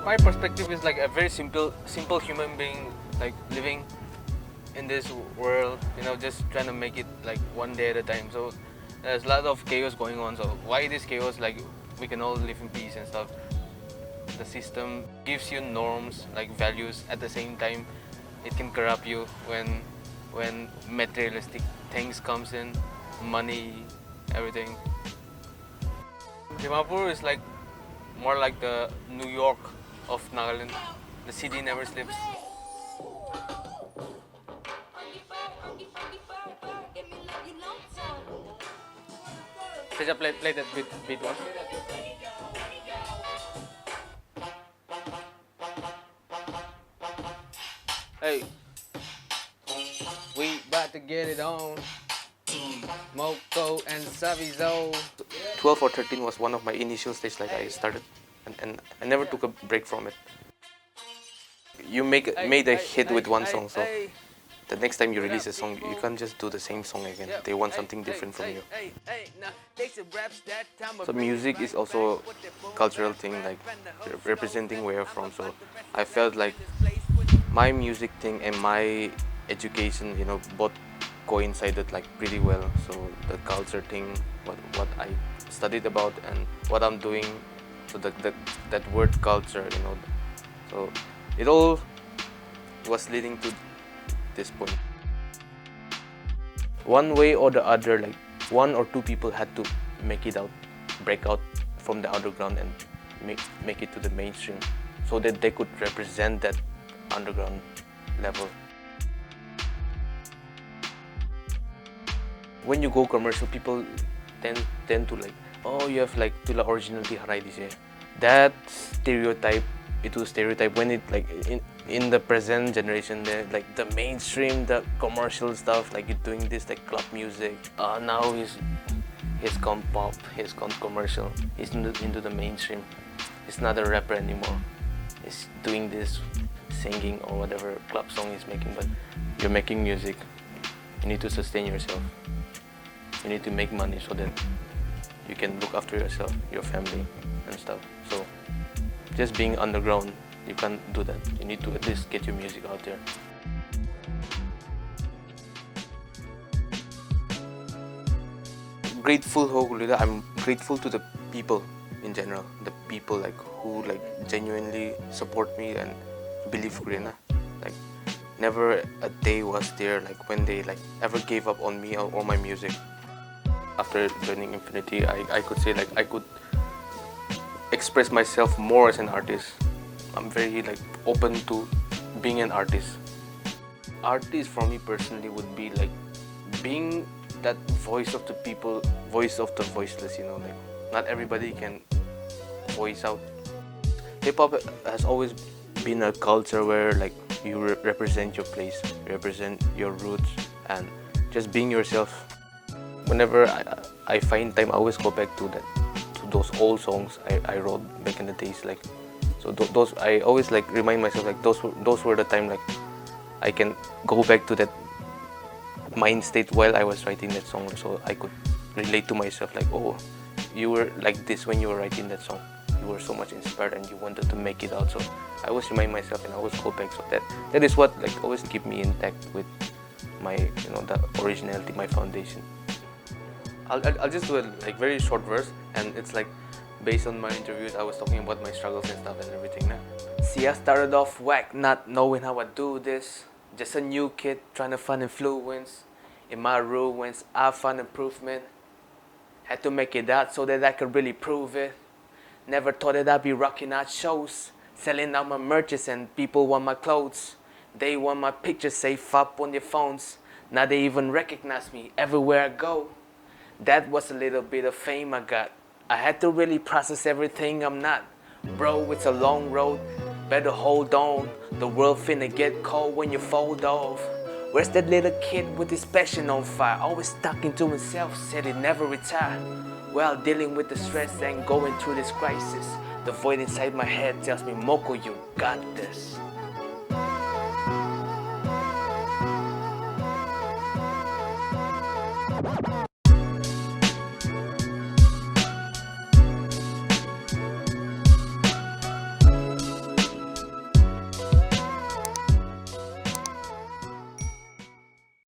My perspective is like a very simple human being, like living in this world, just trying to make it like one day at a time. So there's a lot of chaos going on. So why this chaos? Like we can all live in peace and stuff. The system gives you norms, like values. At the same time, it can corrupt you when materialistic things comes in, money, everything. Dimapur is like more like the New York of Nagaland. The city never sleeps. Teja, play that beat once. Hey, we about to get it on. Moko and Savizo. 12 or 13 was one of my initial stage, like I started, and I never took a break from it. You made a hit with one song, so the next time you release a song, you can't just do the same song again. They want something different from you. So music is also a cultural thing, like representing where you're from. So I felt like my music thing and my education, both coincided like pretty well. So the culture thing, what I studied about and what I'm doing, so that word culture, so it all was leading to this point. One way or the other, like one or two people had to make it out, break out from the underground and make it to the mainstream, so that they could represent that underground level. When you go commercial, people tend to like, oh, you have like tula originality harai dise. That stereotype, when it like in the present generation, like the mainstream, the commercial stuff, like you're doing this like club music. Now he's gone pop, he's gone commercial, he's into the mainstream. He's not a rapper anymore. He's doing this singing or whatever club song he's making, but you're making music. You need to sustain yourself. You need to make money so that you can look after yourself, your family and stuff. So just being underground, you can't do that. You need to at least get your music out there. I'm grateful to the people in general. The people like who like genuinely support me and believe Korean. Like never a day was there like when they like ever gave up on me or my music. After joining Infinity, I could say like I could express myself more as an artist. I'm very like open to being an artist. Artist for me personally would be like being that voice of the people, voice of the voiceless, like not everybody can voice out. Hip-hop has always been a culture where like you represent your place, represent your roots, and just being yourself. Whenever I find time, I always go back to those old songs I wrote back in the days. Like, so those I always like remind myself like those were the time like I can go back to that mind state while I was writing that song, so I could relate to myself like, oh, you were like this when you were writing that song. You were so much inspired and you wanted to make it out. So I always remind myself and I always go back. So that is what like always keep me intact with my the originality, my foundation. I'll just do a like very short verse, and it's like based on my interviews. I was talking about my struggles and stuff and everything. See, I started off whack, not knowing how I do this. Just a new kid trying to find influence. In my ruins, I found improvement. Had to make it out so that I could really prove it. Never thought that I'd be rocking out shows, selling out my merches and people want my clothes. They want my pictures safe up on their phones. Now they even recognize me everywhere I go. That was a little bit of fame I got. I had to really process everything I'm not. Bro, it's a long road, better hold on. The world finna get cold when you fold off. Where's that little kid with his passion on fire? Always talking to himself, said he'd never retire. While dealing with the stress and going through this crisis, the void inside my head tells me, Moko, you got this.